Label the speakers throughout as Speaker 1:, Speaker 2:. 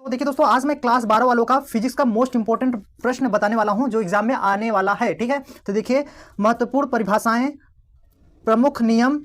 Speaker 1: तो देखिए दोस्तों, आज मैं क्लास 12 वालों का फिजिक्स का मोस्ट इंपॉर्टेंट प्रश्न बताने वाला हूं जो एग्जाम में आने वाला है। ठीक है, तो देखिए, महत्वपूर्ण परिभाषाएं, प्रमुख नियम,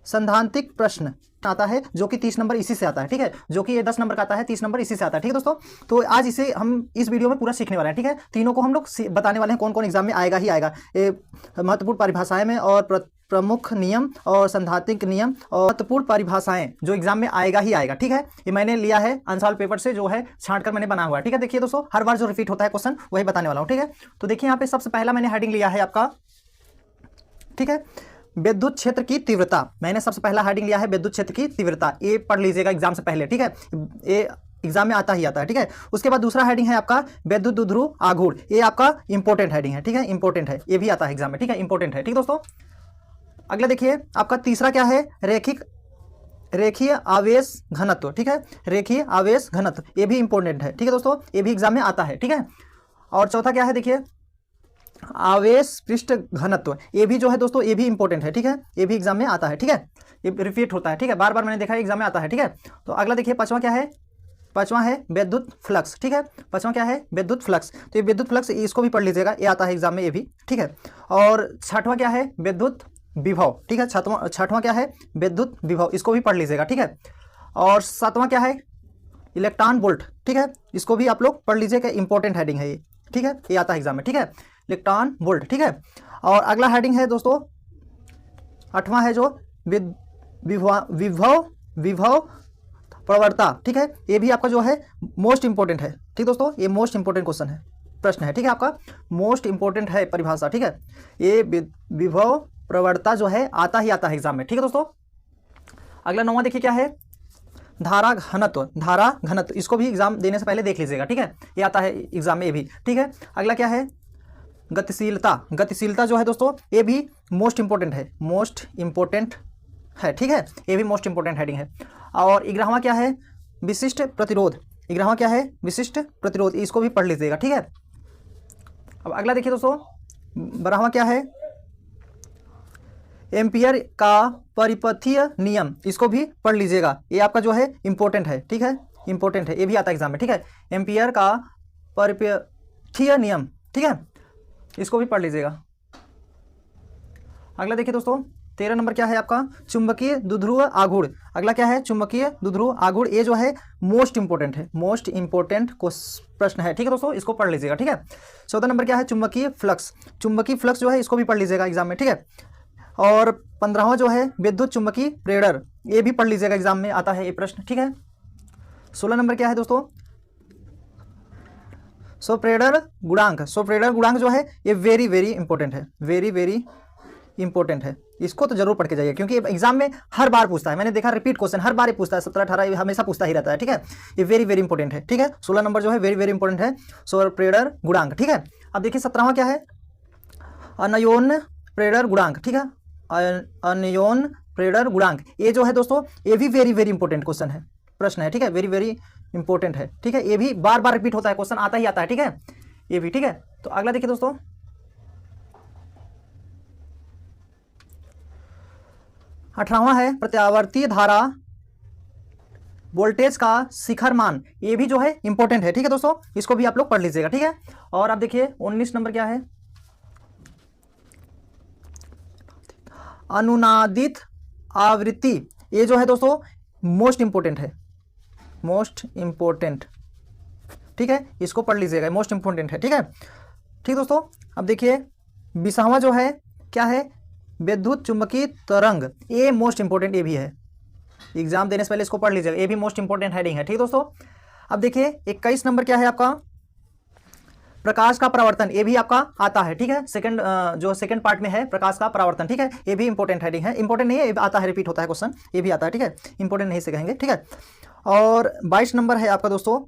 Speaker 1: सैद्धांतिक प्रश्न आता है जो कि 30 नंबर इसी से आता है। ठीक है, जो कि ये 10 नंबर का आता है, 30 नंबर इसी से आता है। ठीक है दोस्तों, तो आज इसे हम इस वीडियो में पूरा सीखने वाले हैं। ठीक है, तीनों को हम लोग बताने वाले हैं कौन कौन एग्जाम में आएगा ही आएगा। ये महत्वपूर्ण परिभाषाएं में और प्रमुख नियम और सैद्धांतिक नियम और महत्वपूर्ण परिभाषाएं जो एग्जाम में आएगा ही आएगा। ठीक है, ये मैंने लिया है अनसॉल्व पेपर से, जो है छांट कर मैंने बना हुआ है। ठीक है, देखिए दोस्तों, हर बार जो रिपीट होता है क्वेश्चन वही बताने वाला हूँ। ठीक है, तो देखिए यहाँ पे सबसे पहला मैंने हेडिंग लिया है आपका, ठीक है, विद्युत क्षेत्र की तीव्रता। मैंने सबसे पहला हेडिंग लिया है विद्युत क्षेत्र की तीव्रता। ये पढ़ लीजिएगा एग्जाम से पहले। ठीक है, ये एग्जाम में आता ही आता है। ठीक है, उसके बाद दूसरा हेडिंग है आपका विद्युत द्विध्रुव आघूर्ण। ये आपका इंपॉर्टेंट हेडिंग है। ठीक है, इंपॉर्टेंट है, ये भी आता है एग्जाम में। ठीक है, इंपॉर्टेंट है। ठीक दोस्तों, अगला देखिए आपका तीसरा क्या है, रेखीय आवेश घनत्व। ठीक है, रेखीय आवेश घनत्व, ये भी इंपॉर्टेंट है। ठीक है दोस्तों, ये भी एग्जाम में आता है। ठीक है, और चौथा क्या है, देखिए आवेश पृष्ठ घनत्व। ये भी जो है दोस्तों, ये भी इंपॉर्टेंट है। ठीक है, ये भी एग्जाम में आता है। ठीक है, ये रिपीट होता है। ठीक है, बार बार मैंने देखा है एग्जाम में आता है। ठीक है, तो अगला देखिए पांचवा क्या है, पांचवा है विद्युत फ्लक्स। ठीक है, पांचवा क्या है, विद्युत फ्लक्स। तो ये विद्युत फ्लक्स, इसको भी पढ़ लीजिएगा, ये आता है एग्जाम में ये भी। ठीक है, और छठवां क्या है, विद्युत विभव। ठीक है, छठवां क्या है, विद्युत विभव, इसको भी पढ़ लीजिएगा। ठीक है, और सातवां क्या है, इलेक्ट्रॉन वोल्ट। ठीक है, इसको भी आप लोग पढ़ लीजिएगा, इंपॉर्टेंट हेडिंग है ये। ठीक है, ये आता है एग्जाम में। ठीक है, इलेक्ट्रॉन वोल्ट। ठीक है, और अगला हेडिंग है दोस्तों, आठवां है जो विभव प्रवणता। ठीक है, ये भी आपका जो है मोस्ट इंपॉर्टेंट है। ठीक दोस्तों, ये मोस्ट इंपॉर्टेंट क्वेश्चन है, प्रश्न है। ठीक है, आपका मोस्ट इंपॉर्टेंट है परिभाषा। ठीक है, ये विभव प्रवणता जो है आता ही आता है एग्जाम में। ठीक है दोस्तों, अगला नौवां देखिए क्या है, धारा घनत्व। धारा घनत्व, इसको भी एग्जाम देने से पहले देख लीजिएगा। ठीक है, ये आता है एग्जाम में ये भी। ठीक है, अगला क्या है, गतिशीलता। गतिशीलता जो है दोस्तों, ये भी मोस्ट इंपॉर्टेंट है, मोस्ट इंपॉर्टेंट है। ठीक है, ये भी मोस्ट इंपॉर्टेंट हेडिंग है। और 11वां क्या है, विशिष्ट प्रतिरोध। 11वां क्या है, विशिष्ट प्रतिरोध, इसको भी पढ़ लीजिएगा। ठीक है, अब अगला देखिए दोस्तों, 12वां क्या है, एम्पियर का परिपथीय नियम, इसको भी पढ़ लीजिएगा, ये आपका जो है इंपॉर्टेंट है। ठीक है, इंपॉर्टेंट है, ये भी आता है एग्जाम में। ठीक है, एम्पियर का परिपथीय नियम। ठीक है, इसको भी पढ़ लीजिएगा। अगला देखिए दोस्तों, 13 नंबर क्या है आपका, चुंबकीय द्विध्रुव आघूर्ण। अगला क्या है, चुंबकीय द्विध्रुव आघूर्ण, ये जो है मोस्ट इंपॉर्टेंट है, मोस्ट इंपॉर्टेंट प्रश्न है। ठीक है दोस्तों, इसको पढ़ लीजिएगा। ठीक है, 14 नंबर क्या है, चुंबकीय फ्लक्स। चुंबकीय फ्लक्स जो है, इसको भी पढ़ लीजिएगा एग्जाम में। ठीक है, और 15वां जो है विद्युत चुंबकीय प्रेरण, ये भी पढ़ लीजिएगा, एग्जाम में आता है ये प्रश्न। ठीक है, 16 नंबर क्या है दोस्तों, स्वप्रेरण गुणांक। स्वप्रेरण गुणांक जो है, ये वेरी वेरी इंपॉर्टेंट है, वेरी वेरी इंपॉर्टेंट है, इसको तो जरूर पढ़ के जाइए, क्योंकि एग्जाम में हर बार पूछता है। मैंने देखा रिपीट क्वेश्चन हर बार ही पूछता है, 17 18 हमेशा पूछता ही रहता है। ठीक है, ये वेरी वेरी इंपॉर्टेंट है। ठीक है, 16 नंबर जो है वेरी वेरी इंपॉर्टेंट है, स्वप्रेरण गुणांक। ठीक है, अब देखिए 17वां क्या है, अनयोन प्रेरण गुणांक। ठीक है, अनयोन प्रेरण गुणांक, ये जो है दोस्तों, ये भी वेरी वेरी इंपॉर्टेंट क्वेश्चन है, प्रश्न है। ठीक है, वेरी वेरी इंपॉर्टेंट है। ठीक है, ये भी बार बार रिपीट होता है, क्वेश्चन आता ही आता है। ठीक है, ये भी। ठीक है, तो अगला देखिए दोस्तों, 18वां है प्रत्यावर्ती धारा वोल्टेज का शिखर मान। ये भी जो है इंपॉर्टेंट है। ठीक है दोस्तों, इसको भी आप लोग पढ़ लीजिएगा। ठीक है, और अब देखिए 19 नंबर क्या है, अनुनादित आवृत्ति। ये जो है दोस्तों मोस्ट इंपॉर्टेंट है, मोस्ट इंपॉर्टेंट। ठीक है, इसको पढ़ लीजिएगा, मोस्ट इंपॉर्टेंट है। ठीक है, ठीक दोस्तों, अब देखिए 20वां जो है क्या है, विद्युत चुंबकीय तरंग। ये मोस्ट इंपॉर्टेंट, ये भी है, एग्जाम देने से पहले इसको पढ़ लीजिएगा, ये भी मोस्ट इंपॉर्टेंट हेडिंग है। ठीक दोस्तों, अब देखिए 21 नंबर क्या है आपका, प्रकाश का परावर्तन। ये भी आपका आता है। ठीक है, सेकंड पार्ट में है प्रकाश का परावर्तन। ठीक है, ये भी इंपॉर्टेंट हेडिंग है, इंपॉर्टेंट नहीं है, ये आता है, रिपीट होता है क्वेश्चन, ये भी आता है। ठीक है, इंपॉर्टेंट नहीं से कहेंगे। ठीक है, और 22 नंबर है आपका दोस्तों,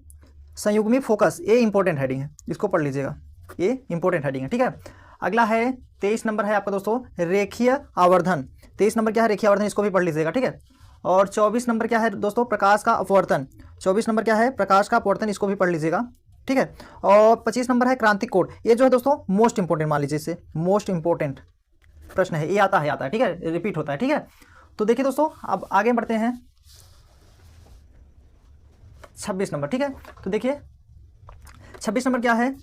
Speaker 1: संयुग्मी फोकस। ये इंपॉर्टेंट हेडिंग है, इसको पढ़ लीजिएगा, ये इंपॉर्टेंट हेडिंग है। ठीक है, अगला है 23 नंबर है आपका दोस्तों, रेखीय आवर्धन। 23 नंबर क्या है, रेखीय आवर्धन, इसको भी पढ़ लीजिएगा। ठीक है, और 24 नंबर क्या है दोस्तों, प्रकाश का अपवर्तन। 24 नंबर क्या है, प्रकाश का अपवर्तन, इसको भी पढ़ लीजिएगा। ठीक है, और 25 नंबर है क्रांतिक कोण। ये जो है दोस्तों मोस्ट इंपॉर्टेंट, मान लीजिए इसे मोस्ट इंपॉर्टेंट प्रश्न है, ये आता है। ठीक है, रिपीट होता है। ठीक है, तो देखिए दोस्तों, अब आगे बढ़ते हैं। 26 नंबर, ठीक है। तो देखिए 26 नंबर क्या है,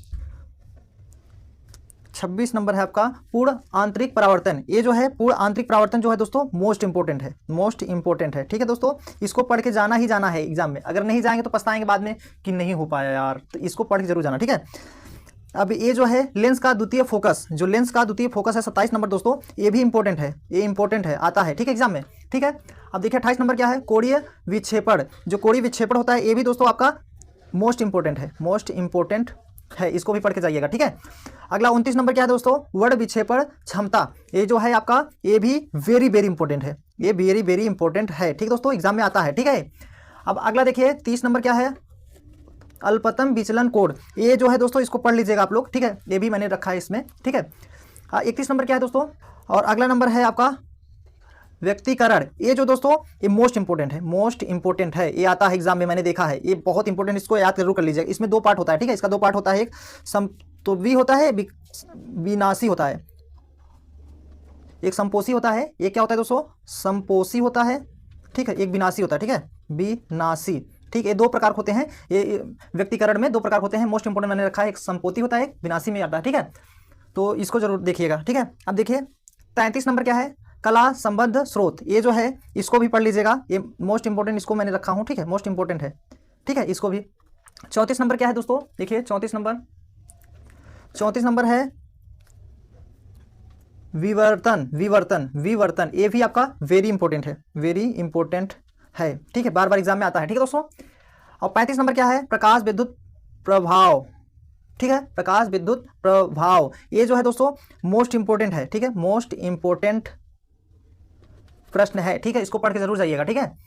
Speaker 1: 26 नंबर है आपका पूर्ण आंतरिक परावर्तन। ये जो है पूर्ण आंतरिक परावर्तन जो है दोस्तों मोस्ट इंपोर्टेंट है, मोस्ट इंपोर्टेंट है, ठीक है दोस्तों। इसको पढ़ के जाना ही जाना है एग्जाम में, अगर नहीं जाएंगे तो पछताएंगे बाद में कि नहीं हो पाया यार, तो इसको पढ़ के जरूर जाना, ठीक है। अब ये जो है लेंस का द्वितीय फोकस, जो लेंस का द्वितीय फोकस है 27 नंबर दोस्तों, ये भी इंपॉर्टेंट है, ये इंपॉर्टेंट है, आता है, ठीक है एग्जाम में, ठीक है। अब देखिए 28 नंबर क्या है, कोणीय विक्षेपण। जो कोणीय विक्षेपण होता है ये भी दोस्तों आपका मोस्ट इंपॉर्टेंट है, मोस्ट इंपॉर्टेंट है, इसको भी पढ़ के जाइएगा, ठीक है। अगला 29 नंबर क्या है दोस्तों, वर्ण विक्षेपण क्षमता। ये जो है आपका ये भी वेरी वेरी इंपॉर्टेंट है, ये वेरी वेरी इंपॉर्टेंट है, ठीक दोस्तों, एग्जाम में आता है, ठीक है। अब अगला देखिए 30 नंबर क्या है, अल्पतम विचलन कोण। ये जो है दोस्तों इसको पढ़ लीजिएगा आप लोग, ठीक है, ये भी मैंने रखा है इसमें, ठीक है। 31 नंबर क्या है दोस्तों, और अगला नंबर है आपका व्यक्तिकरण। ये जो दोस्तों ये मोस्ट इंपॉर्टेंट है, मोस्ट इंपॉर्टेंट है, ये आता है एग्जाम में, मैंने देखा है, ये बहुत इंपॉर्टेंट, इसको याद जरूर कर लीजिएगा। इसमें 2 पार्ट होता है, ठीक है, इसका 2 पार्ट होता है, एक समतोवी होता है, विनाशी होता है, एक संपोषी होता है, ये क्या होता है दोस्तों, संपोषी होता है, ठीक है, एक विनाशी होता है, ठीक है, विनाशी, ठीक है। 2 प्रकार होते हैं, ये व्यक्तिकरण में 2 प्रकार होते हैं, मोस्ट इंपोर्टेंट मैंने रखा है, एक संपोषी होता है, एक विनाशी में आता है, ठीक है। तो इसको जरूर देखिएगा, ठीक है। अब देखिए 33 नंबर क्या है, कला संबद्ध स्रोत। ये जो है इसको भी पढ़ लीजिएगा, ये मोस्ट इंपोर्टेंट, इसको मैंने रखा हूँ, ठीक है, मोस्ट इंपोर्टेंट है, ठीक है, इसको भी। 34 नंबर क्या है दोस्तों, देखिए 34 नंबर है विवर्तन, विवर्तन, विवर्तन। ये भी आपका वेरी इंपॉर्टेंट है, वेरी इंपॉर्टेंट है, ठीक है, बार बार एग्जाम में आता है, ठीक है दोस्तों। और 35 नंबर क्या है, प्रकाश विद्युत प्रभाव, ठीक है, प्रकाश विद्युत प्रभाव। ये जो है दोस्तों मोस्ट इंपॉर्टेंट है, ठीक है, मोस्ट इंपॉर्टेंट प्रश्न है, ठीक है, इसको पढ़ के जरूर जाइएगा, ठीक है।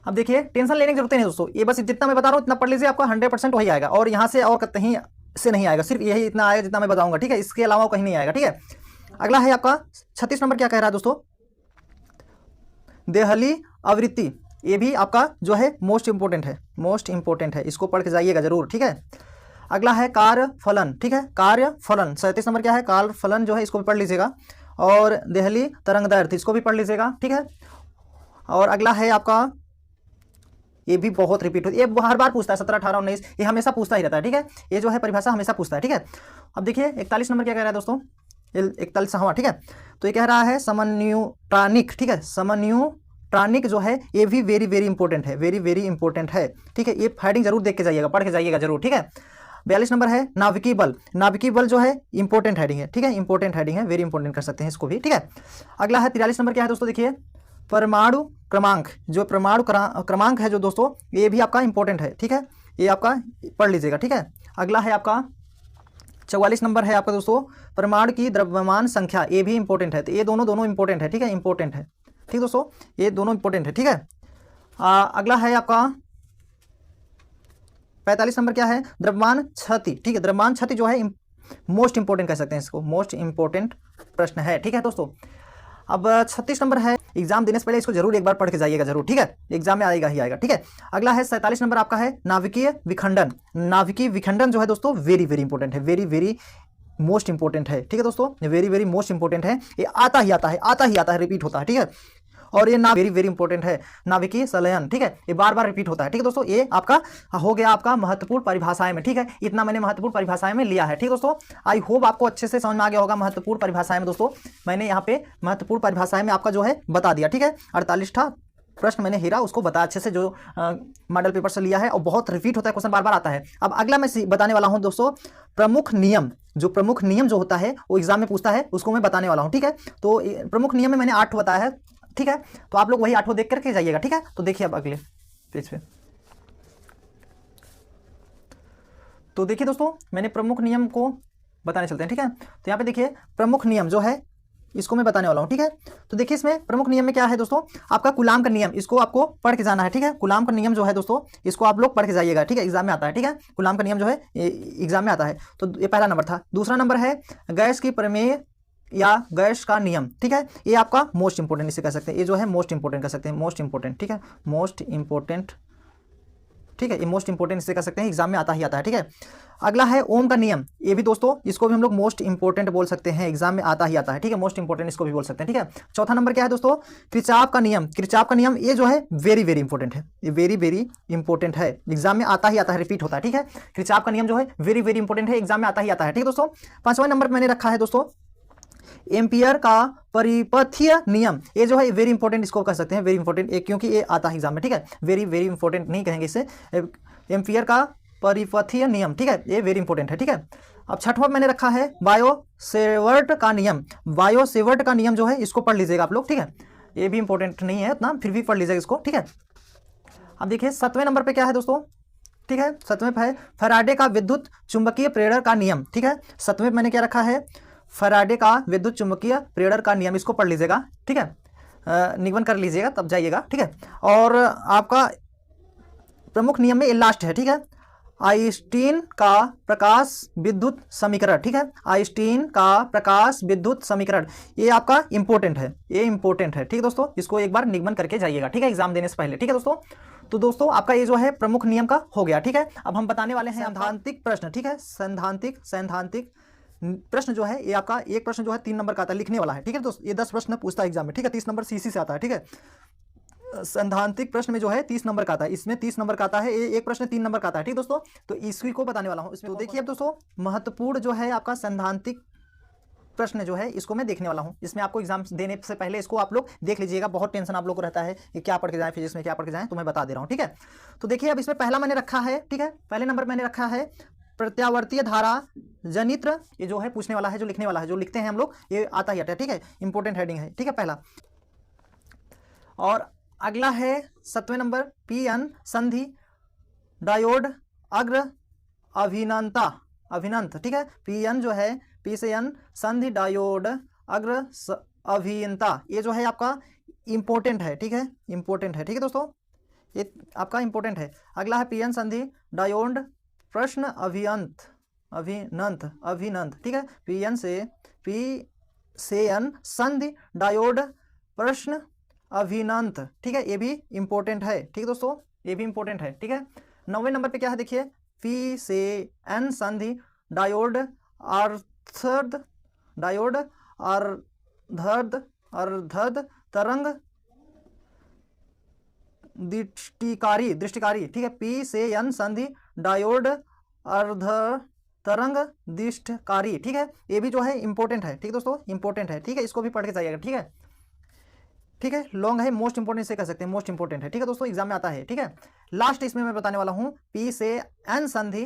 Speaker 1: अब देखिए टेंशन लेने की जरूरत नहीं दोस्तों, ये बस जितना मैं बता रहा हूँ इतना पढ़ लीजिए, आपका 100% वही आएगा, और यहाँ से और कहीं से नहीं आएगा, सिर्फ यही इतना आएगा जितना मैं बताऊंगा, ठीक है, इसके अलावा कहीं नहीं आएगा, ठीक है। अगला है आपका 36 नंबर क्या कह रहा है दोस्तों, देहली आवृत्ति। ये भी आपका जो है मोस्ट इंपॉर्टेंट है, मोस्ट इंपॉर्टेंट है, इसको पढ़ के जाइएगा जरूर, ठीक है। अगला है कार्य फलन, ठीक है, कार्य फलन। 37 नंबर क्या है, कार्य फलन जो है इसको भी पढ़ लीजिएगा, और देहली तरंगदैर्घ्य इसको भी पढ़ लीजिएगा, ठीक है। और अगला है आपका, ये भी बहुत रिपीट होती है, ये हर बार पूछता है, 17, 18, 19, ये हमेशा पूछता ही रहता है, ठीक है, ये जो है परिभाषा हमेशा पूछता है, ठीक है। अब देखिए 41 नंबर क्या कह रहा है दोस्तों, 41, हाँ, ठीक है। तो ये कह रहा है समन्युट्रानिक, ठीक है, समन्युट्रानिक जो है ये भी वेरी वेरी इंपॉर्टेंट है, वेरी वेरी इंपॉर्टेंट है, ठीक है, ये हेडिंग जरूर देख के जाइएगा, पढ़ के जाइएगा जरूर, ठीक है। 42 नंबर है नाभिकीय बल। नाभिकीय बल जो है इंपॉर्टेंट हेडिंग है, ठीक है, इंपॉर्टेंट हेडिंग है, वेरी इंपॉर्टेंट कर सकते हैं इसको भी, ठीक है। अगला है 43 नंबर क्या है दोस्तों, देखिए परमाणु क्रमांक। जो परमाणु क्रमांक है जो दोस्तों ये भी आपका इंपॉर्टेंट है, ठीक है, ये आपका पढ़ लीजिएगा, ठीक है। अगला है आपका 44 नंबर है आपका दोस्तों परमाणु की द्रव्यमान संख्या। ये भी इंपॉर्टेंट है, तो ये दोनों इंपॉर्टेंट है, ठीक है, इंपॉर्टेंट है, ठीक दोस्तों, ये दोनों इंपॉर्टेंट है, ठीक है। अगला है आपका 45 नंबर क्या है, द्रव्यमान क्षति, ठीक है, द्रव्यमान क्षति जो है मोस्ट इंपॉर्टेंट कह सकते हैं इसको, मोस्ट इंपॉर्टेंट प्रश्न है, ठीक है दोस्तों। अब 36 नंबर है, एग्जाम देने से पहले इसको जरूर एक बार पढ़ के जाइएगा जरूर, ठीक है, एग्जाम में आएगा ही आएगा, ठीक है। अगला है 47 नंबर आपका है नाभिकीय विखंडन। नाभिकीय विखंडन जो है दोस्तों वेरी वेरी इंपॉर्टेंट है, वेरी वेरी मोस्ट इंपॉर्टेंट है, ठीक है दोस्तों, वेरी वेरी मोस्ट इंपॉर्टेंट है, ये आता ही आता है, आता ही आता है, रिपीट होता है, ठीक है। और ये वेरी वेरी इंपॉर्टेंट है, नाभिकीय संलयन, ठीक है, ये बार बार रिपीट होता है, ठीक है दोस्तों। ये आपका हो गया आपका महत्वपूर्ण परिभाषाएं में, ठीक है, इतना मैंने महत्वपूर्ण परिभाषाएं में लिया है, ठीक दोस्तों। आई होप आपको अच्छे से समझ में आ गया होगा महत्वपूर्ण परिभाषाएं में दोस्तों, मैंने यहाँ पे महत्वपूर्ण परिभाषाएं में आपका जो है बता दिया, ठीक है। 48 प्रश्न मैंने हेरा उसको बताया अच्छे से, जो मॉडल पेपर से लिया है, और बहुत रिपीट होता है, क्वेश्चन बार बार आता है। अब अगला मैं बताने वाला हूं दोस्तों प्रमुख नियम। जो प्रमुख नियम जो होता है वो एग्जाम में पूछता है, उसको मैं बताने वाला हूं, ठीक है। तो प्रमुख नियम में मैंने 8 बताया है, ठीक है, तो आप लोग वही 8 देख करके जाइएगा, ठीक है। तो देखिए अब अगले पेज पे, तो देखिए दोस्तों मैंने प्रमुख नियम को बताने चलते हैं, ठीक है। तो यहाँ पे देखिए प्रमुख नियम जो है इसको मैं बताने वाला हूँ, ठीक है। तो देखिए इसमें प्रमुख नियम में क्या है दोस्तों, आपका कूलाम का नियम, इसको आपको पढ़ के जाना है, ठीक है। कूलाम का नियम जो है दोस्तों इसको आप लोग पढ़ के जाइएगा, ठीक है, एग्जाम में आता है, ठीक है। कूलाम का नियम जो है एग्जाम में आता है, तो ये पहला नंबर था। दूसरा नंबर है गैस की प्रमेय या गैस का नियम, ठीक है, ये आपका मोस्ट इंपोर्टेंट इसे कह सकते हैं, ये जो है मोस्ट इंपोर्टेंट कह सकते हैं, मोस्ट इंपोर्टेंट, ठीक है, मोस्ट इंपोर्टेंट ठीक है, ये मोस्ट इंपोर्टेंट इसे कह सकते हैं, एग्जाम में आता ही आता है। ठीक है, अगला है ओम का नियम। ये भी दोस्तों इसको भी हम लोग मोस्ट इंपोर्टेंट बोल सकते हैं, एग्जाम में आता ही आता है। ठीक है, मोस्ट इंपोर्टेंट इसको भी बोल सकते हैं। ठीक है, चौथा नंबर क्या है दोस्तों, किरचॉफ का नियम। किरचॉफ का नियम ये जो है वेरी वेरी इंपॉर्टेंट है, ये वेरी वेरी इंपॉर्टेंट है, एग्जाम में आता ही आता है, रिपीट होता है। ठीक है, किरचॉफ का नियम जो है वेरी वेरी इंपॉर्टेंट है, एग्जाम में आता ही आता है। ठीक है दोस्तों, पांचवें नंबर पर मैंने रखा है दोस्तों एम्पियर का परिपथीय नियम। ये जो है वेरी इंपॉर्टेंट इसको कह सकते हैं, वेरी इंपॉर्टेंट, क्योंकि ये आता है एग्जाम में। ठीक है, वेरी वेरी इंपॉर्टेंट नहीं कहेंगे इसे, एम्पियर का परिपथीय नियम। ठीक है, ये वेरी इंपॉर्टेंट है। ठीक है, अब छठवां मैंने रखा है बायो-सेवर्ट का नियम। बायो-सेवर्ट का नियम जो है इसको पढ़ लीजिएगा आप लोग। ठीक है, ये भी इंपॉर्टेंट नहीं है उतना, फिर भी पढ़ लीजिएगा इसको। ठीक है, अब देखिए सातवें नंबर पे क्या है दोस्तों, ठीक है, सातवें पे है फैराडे का विद्युत चुंबकीय प्रेरण का नियम। ठीक है, सातवें मैंने क्या रखा है, फैराडे का विद्युत चुंबकीय प्रेरण का नियम, इसको पढ़ लीजिएगा। ठीक है, निगमन कर लीजिएगा तब जाइएगा। ठीक है, और आपका प्रमुख नियम में ये लास्ट है। ठीक है, आइंस्टीन का प्रकाश विद्युत समीकरण। ठीक है, आइंस्टीन का प्रकाश विद्युत समीकरण, ये आपका इंपॉर्टेंट है, ये इंपॉर्टेंट है। ठीक है दोस्तों, इसको एक बार निगमन करके जाइएगा। ठीक है, एग्जाम देने से पहले। ठीक है दोस्तों, तो दोस्तों आपका ये जो है प्रमुख नियम का हो गया। ठीक है, अब हम बताने वाले हैं सैद्धांतिक प्रश्न। ठीक है, सैद्धांतिक प्रश्न जो है ये आपका एक प्रश्न जो है 3 नंबर का आता है, लिखने वाला है। ठीक है दोस्तों, ये 10 प्रश्न पूछता है एग्जाम में। ठीक है, 30 नंबर सीसी से आता है। ठीक है, सैद्धांतिक प्रश्न में जो है 30 नंबर का आता है, इसमें 30 नंबर का आता है, ये एक प्रश्न 3 नंबर का आता है। ठीक दोस्तों, तो इसी को बताने वाला हूँ इसमें। तो देखिए अब दोस्तों महत्वपूर्ण जो है आपका सैद्धांतिक प्रश्न जो है इसको मैं देखने वाला हूँ। इसमें आपको एग्जाम देने से पहले इसको आप लोग देख लीजिएगा, बहुत टेंशन आप लोग को रहता है कि क्या पढ़ के जाए फिजिक्स में, क्या पढ़ के जाए, तो मैं बता दे रहा हूँ। ठीक है, तो देखिए अब इसमें पहला मैंने रखा है। ठीक है, पहले नंबर मैंने रखा है प्रत्यावर्तीय धारा जनित्र, ये जो है पूछने वाला है, जो लिखने वाला है, जो लिखते हैं हम लोग, ये आता ही आता है। ठीक है, इंपॉर्टेंट हेडिंग है। ठीक है, पहला। और अगला है 7वें नंबर पी-एन संधि डायोड अग्र अभिनंत। ठीक है, पी-एन जो है पी से एन संधि डायोड अग्र अभियंता, ये जो है आपका इंपॉर्टेंट है। ठीक है, इंपॉर्टेंट है। ठीक है दोस्तों, ये आपका इंपॉर्टेंट है। अगला है पी-एन संधि डायोड प्रश्न अभिनंत। ठीक है, पी से एन संधि डायोड प्रश्न अभिनंत। ठीक है, ये भी इंपॉर्टेंट है। ठीक है दोस्तों, ये भी इंपॉर्टेंट है। ठीक है, 9वें नंबर पे क्या है देखिए, पी से एन संधि डायोड अर्धद तरंग दृष्टिकारी। ठीक है, पी से एन संधि डायोड अर्ध तरंग दृष्टिकारी। ठीक है, ये भी जो है इंपॉर्टेंट है। ठीक है दोस्तों, इंपॉर्टेंट है। ठीक है, इसको भी पढ़ के जाइएगा। ठीक है, ठीक है, लॉन्ग है, मोस्ट इंपोर्टेंट से कह सकते हैं, मोस्ट इंपोर्टेंट है। ठीक है दोस्तों, एग्जाम में आता है। ठीक है, लास्ट इसमें मैं बताने वाला हूं पी से एन संधि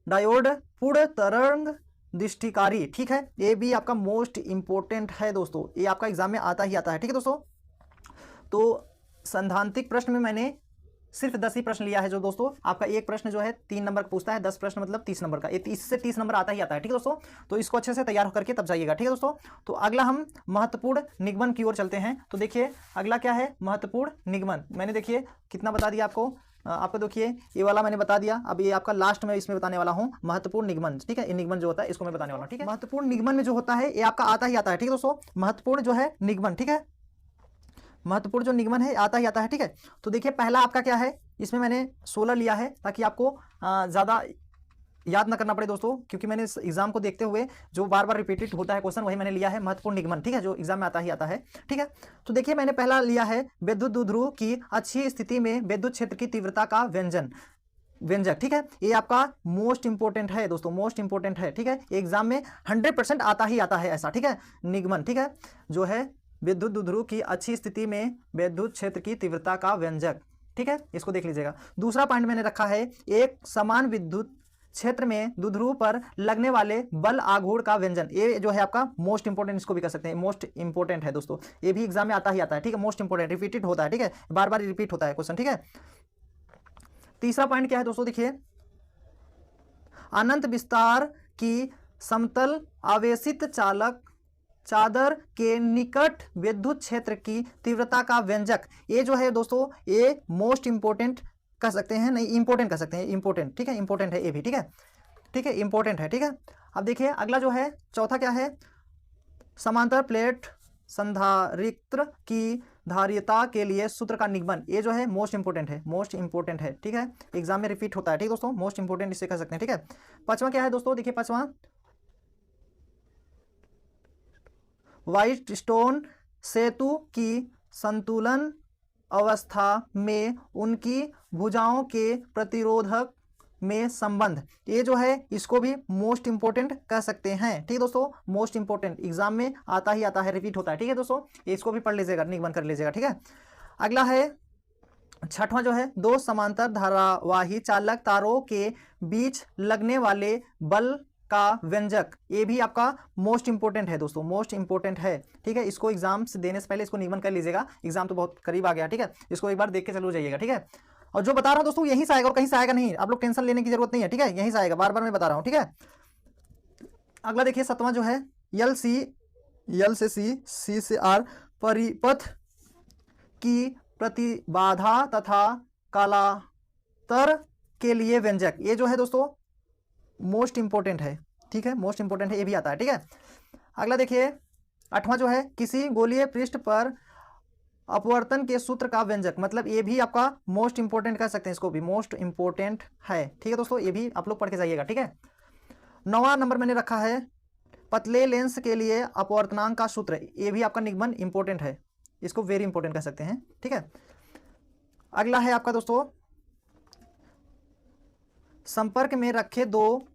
Speaker 1: डायोड पूर्ण तरंग दृष्टिकारी। ठीक है, ये भी आपका मोस्ट इंपोर्टेंट है दोस्तों, ये आपका एग्जाम में आता ही आता है। ठीक है दोस्तों, तो सैद्धांतिक प्रश्न में मैंने सिर्फ 10 ही प्रश्न लिया है, जो दोस्तों आपका एक प्रश्न जो है 3 नंबर का पूछता है, 10 प्रश्न मतलब 30 नंबर का, ये 30 से 30 नंबर आता ही आता है। ठीक है दोस्तों, तो इसको अच्छे से तैयार करके तब जाइएगा। ठीक है दोस्तों, तो अगला हम महत्वपूर्ण निगमन की ओर चलते हैं। तो देखिए अगला क्या है, महत्वपूर्ण निगमन। मैंने देखिए कितना बता दिया आपको देखिए ये वाला मैंने बता दिया। अब ये आपका लास्ट में इसमें बताने वाला हूँ महत्वपूर्ण निगमन। ठीक है, ये निगमन जो होता है इसको मैं बताने वाला हूँ। ठीक है, महत्वपूर्ण निगमन में जो होता है ये आपका आता ही आता है। ठीक है दोस्तों, महत्वपूर्ण जो है निगमन। ठीक है, महत्वपूर्ण जो निगमन है आता ही आता है। ठीक है, तो देखिए पहला आपका क्या है, इसमें मैंने 16 लिया है ताकि आपको ज़्यादा याद ना करना पड़े दोस्तों, क्योंकि मैंने इस एग्जाम को देखते हुए जो बार बार रिपीटेड होता है क्वेश्चन, वही मैंने लिया है महत्वपूर्ण निगमन। ठीक है, जो एग्जाम में आता ही आता है। ठीक है, तो देखिए मैंने पहला लिया है विद्युत द्विध्रुव की अच्छी स्थिति में विद्युत क्षेत्र की तीव्रता का व्यंजक। ठीक है, ये आपका मोस्ट इंपोर्टेंट है दोस्तों, मोस्ट इंपोर्टेंट है। ठीक है, एग्जाम में 100% आता ही आता है ऐसा। ठीक है, निगमन। ठीक है, जो है विद्युत द्विध्रुव की अच्छी स्थिति में विद्युत क्षेत्र की तीव्रता का व्यंजक। ठीक है, इसको देख लीजिएगा। दूसरा पॉइंट मैंने रखा है एक समान विद्युत क्षेत्र में द्विध्रुव पर लगने वाले बल आघूर्ण का व्यंजन। ये जो है आपका मोस्ट इंपोर्टेंट, इसको भी कर सकते हैं, मोस्ट इंपोर्टेंट है दोस्तों, ये भी एग्जाम में आता ही आता है। ठीक है, मोस्ट इंपोर्टेंट, रिपीटेड होता है। ठीक है, बार बार रिपीट होता है क्वेश्चन। ठीक है, तीसरा पॉइंट क्या है दोस्तों, देखिए अनंत विस्तार की समतल आवेशित चादर के निकट विद्युत क्षेत्र की तीव्रता का व्यंजक। ये जो है दोस्तों ये मोस्ट इंपोर्टेंट कह सकते हैं, नहीं इंपोर्टेंट कह सकते हैं, इंपोर्टेंट। ठीक है, इंपोर्टेंट है ये भी। ठीक है, ठीक है, इंपोर्टेंट है। ठीक है, अब देखिए अगला जो है चौथा क्या है, समांतर प्लेट संधारित्र की धारिता के लिए सूत्र का निगमन, ये जो है मोस्ट इंपोर्टेंट है, मोस्ट इंपोर्टेंट है, ठीक है, एग्जाम में रिपीट होता है, ठीक दोस्तों, मोस्ट इंपोर्टेंट इसे कह सकते हैं, ठीक है। पांचवा क्या है दोस्तों, देखिए पांचवा, व्हाइट स्टोन सेतु की संतुलन अवस्था में उनकी भुजाओं के प्रतिरोधक में संबंध, ये जो है इसको भी मोस्ट इंपोर्टेंट कह सकते हैं, ठीक है दोस्तों, मोस्ट इंपोर्टेंट एग्जाम में आता ही आता है, रिपीट होता है, ठीक है दोस्तों, इसको भी पढ़ लीजिएगा, निगमन कर लीजिएगा, ठीक है। अगला है छठवां जो है, दो समांतर धारावाही चालक तारों के बीच लगने वाले बल का व्यंजक, ये भी आपका मोस्ट इंपोर्टेंट है दोस्तों, मोस्ट इंपोर्टेंट है, ठीक है। इसको एग्जाम से देने से पहले इसको निगमन कर लीजिएगा, एग्जाम तो बहुत करीब आ गया, ठीक है, इसको एक बार देख के चलो जाइएगा, ठीक है। और जो बता रहा हूं दोस्तों यहीं से आएगा और कहीं से आएगा नहीं, आप लोग टेंशन लेने की जरूरत नहीं है, ठीक है, यहीं से आएगा, बार बार मैं बता रहा हूं, ठीक है। अगला देखिए सातवां जो है, यल से सी से आर परिपथ की प्रतिबाधा तथा कालांतर के लिए व्यंजक, ये जो है दोस्तों मोस्ट इंपोर्टेंट है, ठीक है, मोस्ट इंपोर्टेंट है, ये भी आता है, ठीक है। अगला देखिए आठवां जो है, किसी गोलीय पृष्ठ पर अपवर्तन के सूत्र का व्यंजक, मतलब ये भी आपका मोस्ट इंपोर्टेंट कह सकते हैं, इसको भी मोस्ट इंपोर्टेंट है, ठीक है दोस्तों, ये भी आप लोग पढ़ के जाइएगा, ठीक है। 9वां नंबर मैंने रखा है, पतले लेंस के लिए अपवर्तनांक का सूत्र, ये भी आपका निगमन इंपोर्टेंट है, इसको वेरी इंपोर्टेंट कह सकते हैं, ठीक है। अगला है आपका दोस्तों, संपर्क में रखे दो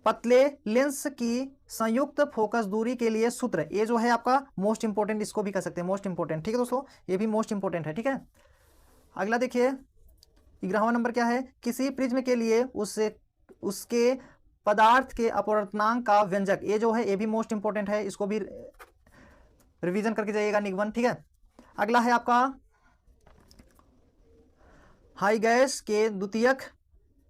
Speaker 1: पतले लेंस की संयुक्त फोकस दूरी के लिए सूत्र, ये जो है आपका मोस्ट इंपोर्टेंट, इसको भी कह सकते हैं मोस्ट इंपोर्टेंट, ठीक है दोस्तों, ये भी मोस्ट इंपोर्टेंट है, ठीक है। अगला देखिए 11वां नंबर क्या है, किसी प्रिज्म के लिए उसके पदार्थ के अपवर्तनांक का व्यंजक, ये जो है ये भी मोस्ट इंपोर्टेंट है, इसको भी रिवीजन करके जाइएगा, निगमन, ठीक है। अगला है आपका हाई गैस के द्वितीयक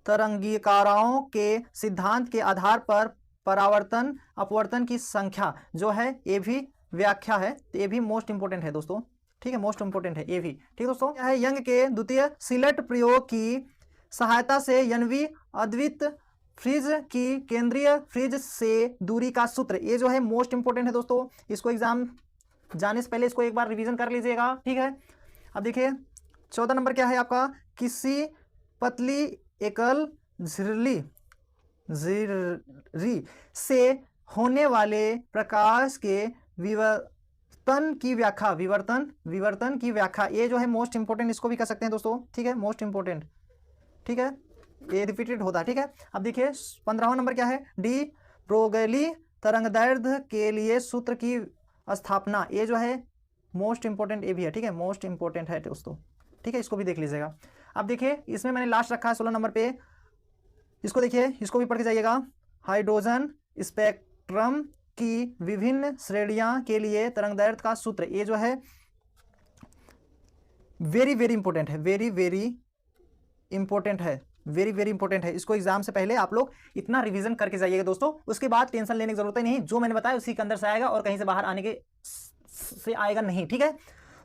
Speaker 1: तरंगिकाओं के सिद्धांत के आधार पर परावर्तन अपवर्तन की संख्या जो है ये भी व्याख्या है, तो ये भी मोस्ट इंपोर्टेंट है दोस्तों, ठीक है, मोस्ट इंपोर्टेंट है ये भी, ठीक है दोस्तों। क्या है, यंग के द्वितीय सिलेट प्रयोग की सहायता से यन्वी अद्वित फ्रिज की केंद्रीय फ्रिज से दूरी का सूत्र, ये जो है मोस्ट इंपोर्टेंट है दोस्तों, इसको एग्जाम जाने से पहले इसको एक बार रिवीजन कर लीजिएगा, ठीक है। अब देखिए 14 नंबर क्या है आपका, किसी पतली एकल झिल्ली से होने वाले प्रकाश के विवर्तन की व्याख्या, ये जो है मोस्ट इंपोर्टेंट, इसको भी कह सकते हैं दोस्तों, ठीक है, मोस्ट इंपोर्टेंट, ठीक है, ये रिपीटेड होता है, ठीक है। अब देखिए 15वां नंबर क्या है, डी ब्रोगली तरंगदैर्ध्य के लिए सूत्र की स्थापना, ये जो है मोस्ट इंपोर्टेंट, ये भी है, ठीक है, मोस्ट इंपोर्टेंट है दोस्तों, ठीक है, इसको भी देख लीजिएगा। अब देखिए इसमें मैंने लास्ट रखा है 16 नंबर पे, इसको देखिए, इसको भी पढ़ के जाइएगा, हाइड्रोजन स्पेक्ट्रम की विभिन्न श्रेणियां के लिए तरंगदैर्ध्य का सूत्र, ये जो है वेरी वेरी इंपोर्टेंट है, वेरी वेरी इंपोर्टेंट है, वेरी वेरी इंपोर्टेंट है, इसको एग्जाम से पहले आप लोग इतना रिवीजन करके जाइएगा दोस्तों, उसके बाद टेंशन लेने की जरूरत नहीं, जो मैंने बताया उसी के अंदर से आएगा और कहीं से बाहर आने के से आएगा नहीं, ठीक है।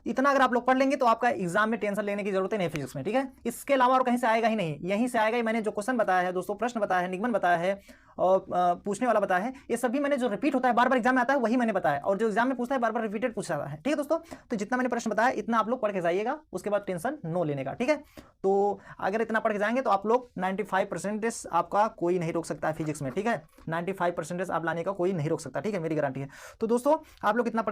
Speaker 1: इतना अगर आप लोग पढ़ लेंगे तो आपका एग्जाम में टेंशन लेने की जरूरत नहीं है फिजिक्स में, ठीक है। इसके अलावा और कहीं से आएगा ही नहीं, यहीं से आएगा ही। मैंने जो क्वेश्चन बताया है दोस्तों, प्रश्न बताया है, निगमन बताया है और पूछने वाला बताया है, ये सभी मैंने जो रिपीट होता है बार बार एग्जाम में आता है वही मैंने बताया, और जो एग्जाम में पूछता है बार बार रिपीटेड पूछा है, ठीक है दोस्तों। तो जितना मैंने प्रश्न बताया इतना आप लोग पढ़ के जाइएगा, उसके बाद टेंशन नो लेने का, ठीक है। तो अगर इतना पढ़ के जाएंगे तो आप लोग 95% आपका कोई नहीं रोक सकता है फिजिक्स में, ठीक है, 95% आप लाने का कोई नहीं रोक सकता, ठीक है, मेरी गारंटी है। तो दोस्तों आप लोग इतना पढ़ के